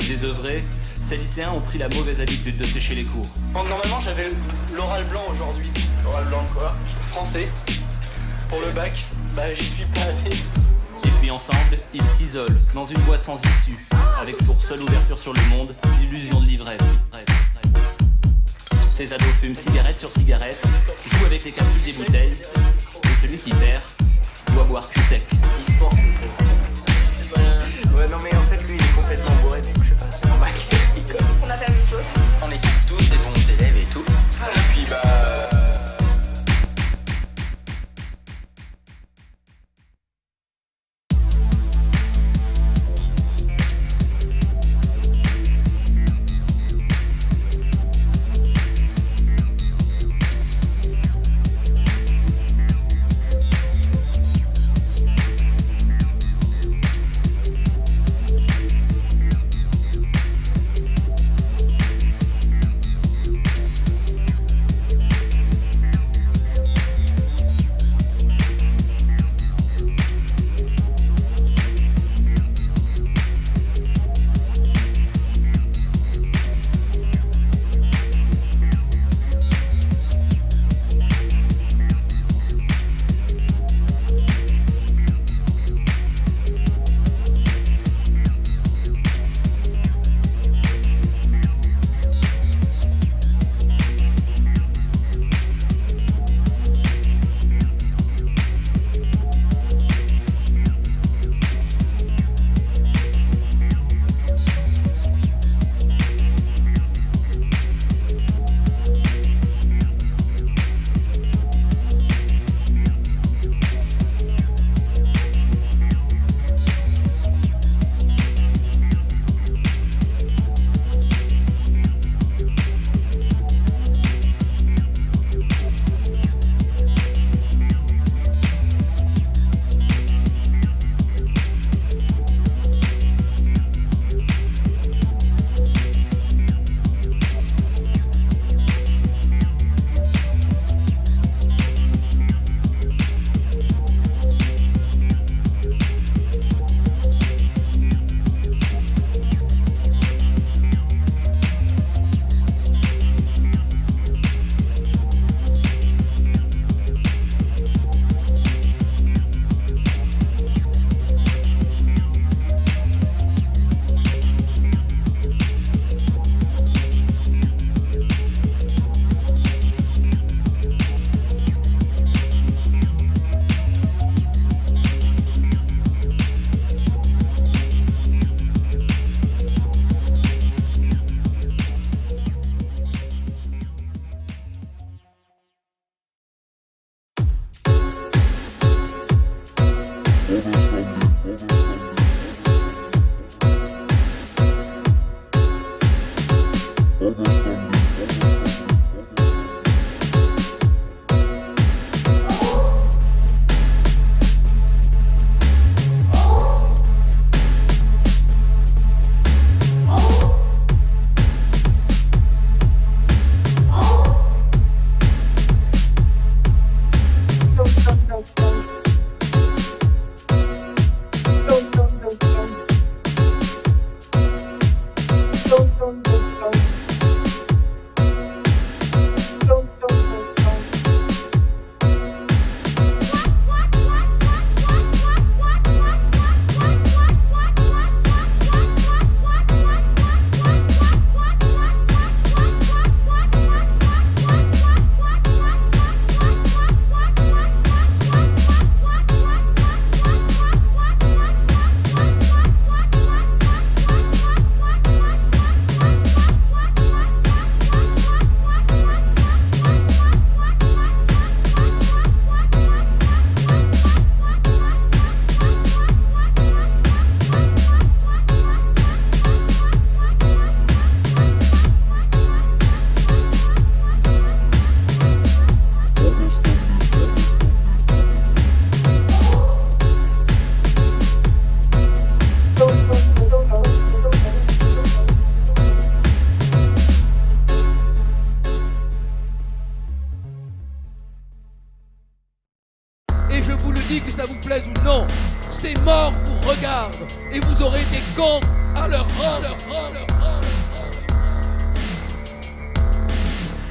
désœuvrés, ces lycéens ont pris la mauvaise habitude de sécher les cours. Normalement, j'avais l'oral blanc aujourd'hui. L'oral blanc quoi? Français. Pour le bac, j'y suis pas allé. Et puis ensemble, ils s'isolent dans une voie sans issue, avec pour seule ouverture sur le monde l'illusion de l'ivresse. Ces ados fument cigarette sur cigarette, jouent avec les capsules des bouteilles, et celui qui perd doit boire cul sec. Il se porte, ouais, non mais en fait, lui, il est complètement bourré, donc je sais pas, c'est normal qu'il rigole. On a fait la même chose. On est tous des bons élèves et tout. Et puis,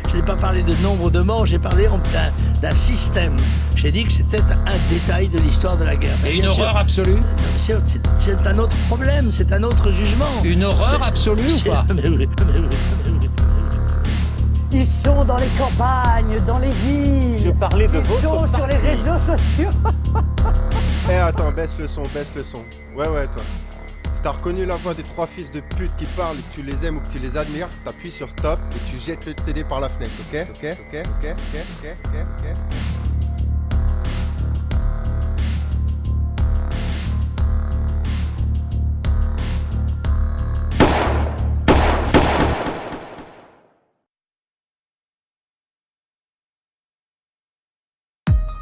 Je n'ai pas parlé de nombre de morts, j'ai parlé d'un système. J'ai dit que c'était un détail de l'histoire de la guerre. Et une horreur absolue. C'est un autre problème, c'est un autre jugement. Une horreur absolue ou pas? Mais oui. Ils sont dans les campagnes, dans les villes. Je parlais de Ils votre sont sur les réseaux sociaux. Eh attends, baisse le son. Ouais, toi. Si t'as reconnu la voix des 3 fils de pute qui parlent et que tu les aimes ou que tu les admires, t'appuies sur stop et tu jettes le CD par la fenêtre, ok?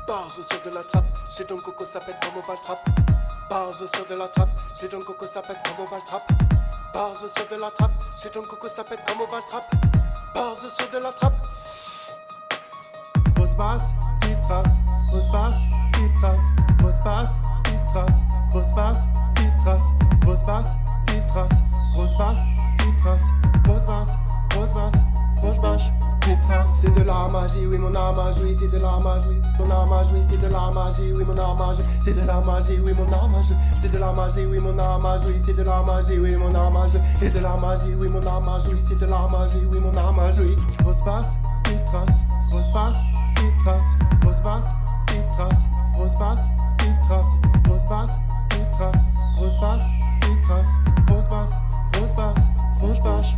Barge sur de la trappe, j'ai donc coco ça pète comme on va le trappe. Barge sur de la trappe, j'ai donc coco ça pète comme on va le trappe. Barge sur de la trappe, j'ai donc coco ça pète comme on va le trappe. Barge sur de la trappe. Grosse basse, petite trace, grosse basse, petite trace, grosse basse, petite trace, grosse basse, petite trace, grosse basse, petite trace, grosse basse, petite trace, grosse basse, grosse basse, grosse basse. C'est de la magie, oui mon âme a joui, c'est de la magie, mon âme a joui, c'est de la magie, oui mon âme a joui, c'est de la magie, oui mon âme a joui, c'est de la magie, oui mon âme a joui, c'est de la magie, oui mon âme a joui, et de la magie, oui mon âme a joui, c'est de la magie, oui mon âme a joui. Grosse basse, petite trace, grosse basse, petite trace, grosse basse, petite trace, grosse basse, petite trace, grosse basse, petite trace, grosse basse, petite trace, grosse basse, grosse basse, grosse basse.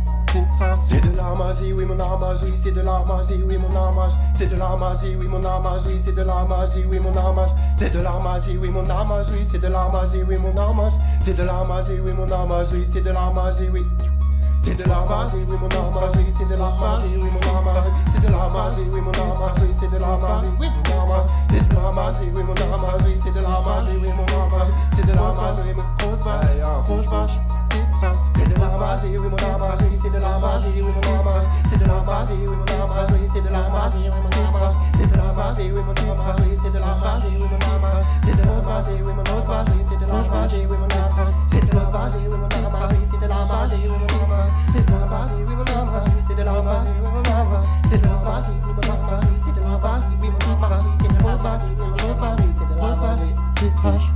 C'est de la magie, oui mon âme a joui, c'est de la magie, oui mon âme a joui, c'est de la magie, oui mon âme a joui, c'est de la magie, oui mon âme a joui, c'est de la magie, oui mon âme a joui, c'est de la magie, oui mon âme a joui, c'est de la magie, oui mon âme a joui, c'est de la magie, oui. C'est de la magie, oui mon âme a joui, c'est de la magie, oui mon âme a joui, c'est de la magie, oui mon âme a joui, c'est de la magie, oui mon âme a joui, c'est de la magie, oui mon âme a joui, c'est de la magie, oui mon âme a joui, c'est de la magie, grosse basse, grosse basse. C'est de la magie, oui mon âme a joui, c'est de la magie, oui mon âme a joui, c'est de la magie, oui mon âme a joui, c'est de la magie, oui mon âme a joui, c'est de la magie, oui mon âme a joui, c'est de la magie, oui mon âme a joui, c'est de la magie, oui mon âme a joui, c'est de la magie, oui mon âme a joui, c'est de la magie, oui mon âme a joui, c'est de la magie, oui mon âme a joui, c'est de la magie, oui mon âme a joui, c'est de la magie, oui mon âme a joui, c'est de la magie, oui mon âme a joui, c'est de la magie, oui mon âme a joui, c'est de la magie, oui mon âme a joui, c'est de la magie, tu craches.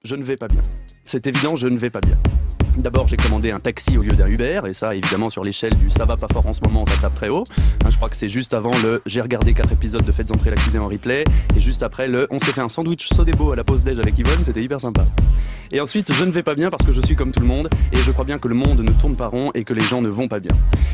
je ne vais pas bien. C'est évident, je ne vais pas bien. D'abord, j'ai commandé un taxi au lieu d'un Uber, et ça, évidemment, sur l'échelle du ça va pas fort en ce moment, ça tape très haut. Je crois que c'est juste avant le j'ai regardé 4 épisodes de Faites entrer l'accusé en replay, et juste après le on s'est fait un sandwich Sodebo à la pause déj avec Yvonne, c'était hyper sympa. Et ensuite, je ne vais pas bien parce que je suis comme tout le monde, et je crois bien que le monde ne tourne pas rond et que les gens ne vont pas bien.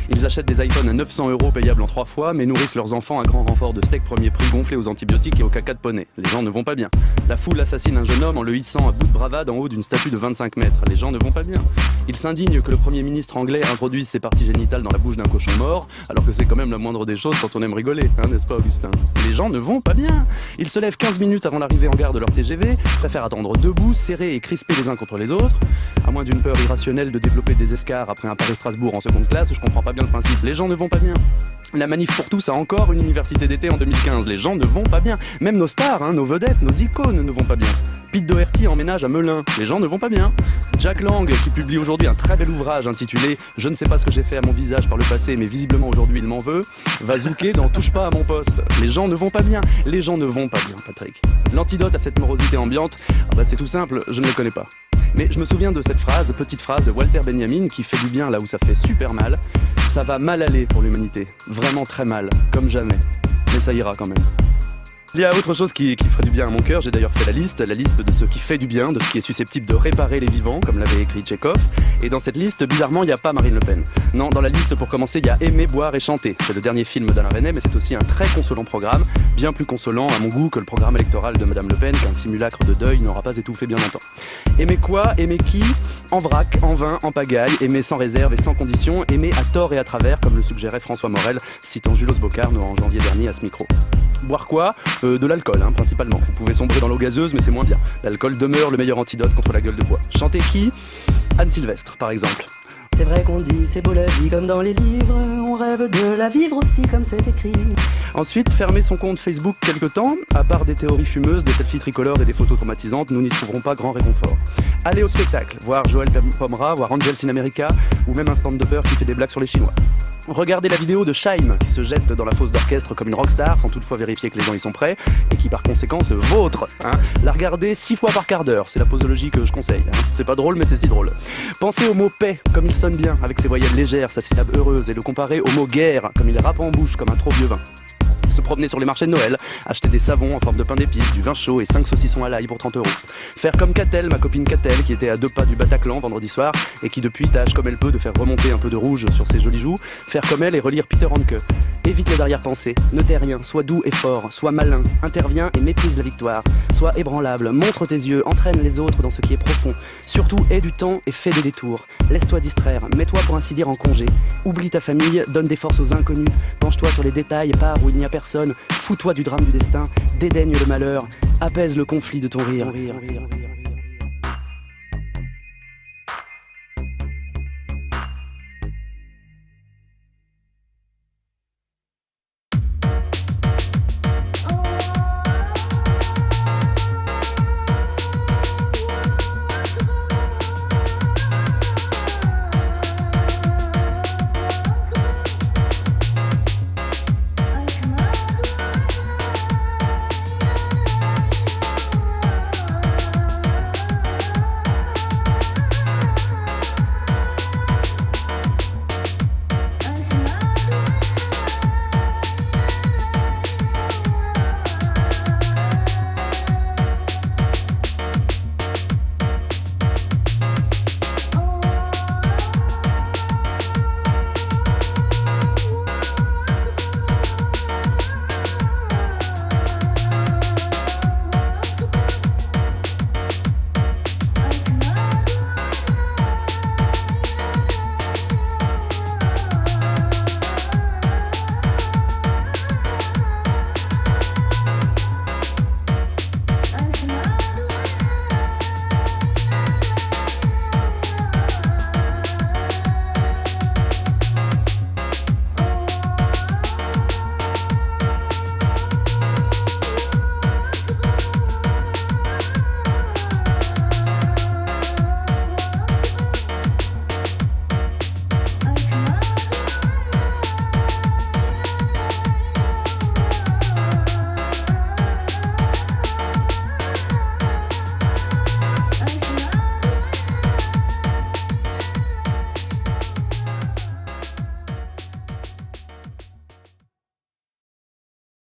Ils achètent des iPhones à 900 € payables en 3 fois, mais nourrissent leurs enfants à grand renfort de steak premier prix gonflés aux antibiotiques et au caca de poney. Les gens ne vont pas bien. La foule assassine un jeune homme en le hissant à bout de bravade en haut d'une statue de 25 mètres. Les gens ne vont pas bien. Ils s'indignent que le Premier ministre anglais introduise ses parties génitales dans la bouche d'un cochon mort, alors que c'est quand même la moindre des choses quand on aime rigoler, hein, n'est-ce pas Augustin? Les gens ne vont pas bien. Ils se lèvent 15 minutes avant l'arrivée en gare de leur TGV, préfèrent attendre debout, serrés et crispés les uns contre les autres, à moins d'une peur irrationnelle de développer des escarres après un Paris-Strasbourg en seconde classe, je comprends pas bien le principe. Les gens ne vont pas bien. La manif pour tous a encore une université d'été en 2015. Les gens ne vont pas bien. Même nos stars, hein, nos vedettes, nos icônes ne vont pas bien. Pete Doherty emménage à Melun. Les gens ne vont pas bien. Jack Lang, qui publie aujourd'hui un très bel ouvrage intitulé « Je ne sais pas ce que j'ai fait à mon visage par le passé, mais visiblement aujourd'hui il m'en veut », va zouker dans « Touche pas à mon poste ». Les gens ne vont pas bien. Les gens ne vont pas bien, Patrick. L'antidote à cette morosité ambiante, c'est tout simple, je ne le connais pas. Mais je me souviens de cette phrase, petite phrase de Walter Benjamin qui fait du bien là où ça fait super mal. Ça va mal aller pour l'humanité, vraiment très mal, comme jamais. Mais ça ira quand même. Il y a autre chose qui ferait du bien à mon cœur, j'ai d'ailleurs fait la liste de ce qui fait du bien, de ce qui est susceptible de réparer les vivants, comme l'avait écrit Tchekhov. Et dans cette liste, bizarrement, il n'y a pas Marine Le Pen. Non, dans la liste, pour commencer, il y a Aimer, boire et chanter. C'est le dernier film d'Alain Resnais, mais c'est aussi un très consolant programme, bien plus consolant à mon goût que le programme électoral de Madame Le Pen, qu'un simulacre de deuil n'aura pas étouffé bien longtemps. Aimer quoi? Aimer qui? En vrac, en vain, en pagaille, aimer sans réserve et sans condition, aimer à tort et à travers, comme le suggérait François Morel, citant Julos Bocarme en janvier dernier à ce micro. Boire quoi? De l'alcool, hein, principalement. Vous pouvez sombrer dans l'eau gazeuse, mais c'est moins bien. L'alcool demeure le meilleur antidote contre la gueule de bois. Chanter qui? Anne Sylvestre, par exemple. C'est vrai qu'on dit c'est beau la vie comme dans les livres, on rêve de la vivre aussi comme c'est écrit. Ensuite, fermer son compte Facebook quelque temps, à part des théories fumeuses, des selfies tricolores et des photos traumatisantes, nous n'y trouverons pas grand réconfort. Aller au spectacle, voir Joël Pomera, voir Angels in America, ou même un stand-upper qui fait des blagues sur les Chinois. Regardez la vidéo de Scheim, qui se jette dans la fosse d'orchestre comme une rockstar, sans toutefois vérifier que les gens y sont prêts, et qui par conséquent se vautre. La regarder 6 fois par quart d'heure, c'est la posologie que je conseille. C'est pas drôle, mais c'est si drôle. Pensez au mot paix, comme il sonne bien, avec ses voyelles légères, sa syllabe heureuse, et le comparer au mot guerre, comme il rappe en bouche, comme un trop vieux vin. Se promener sur les marchés de Noël, acheter des savons en forme de pain d'épices, du vin chaud et 5 saucissons à l'ail pour 30 €. Faire comme Catel, ma copine Catel, qui était à 2 pas du Bataclan vendredi soir et qui depuis tâche comme elle peut de faire remonter un peu de rouge sur ses jolies joues. Faire comme elle et relire Peter Handke. Évite les arrière-pensées, ne tais rien, sois doux et fort, sois malin, interviens et méprise la victoire. Sois ébranlable, montre tes yeux, entraîne les autres dans ce qui est profond. Surtout, aie du temps et fais des détours. Laisse-toi distraire, mets-toi pour ainsi dire en congé. Oublie ta famille, donne des forces aux inconnus. Penche-toi sur les détails, pars où il n'y a personne. Fous-toi du drame du destin, dédaigne le malheur, apaise le conflit de ton rire.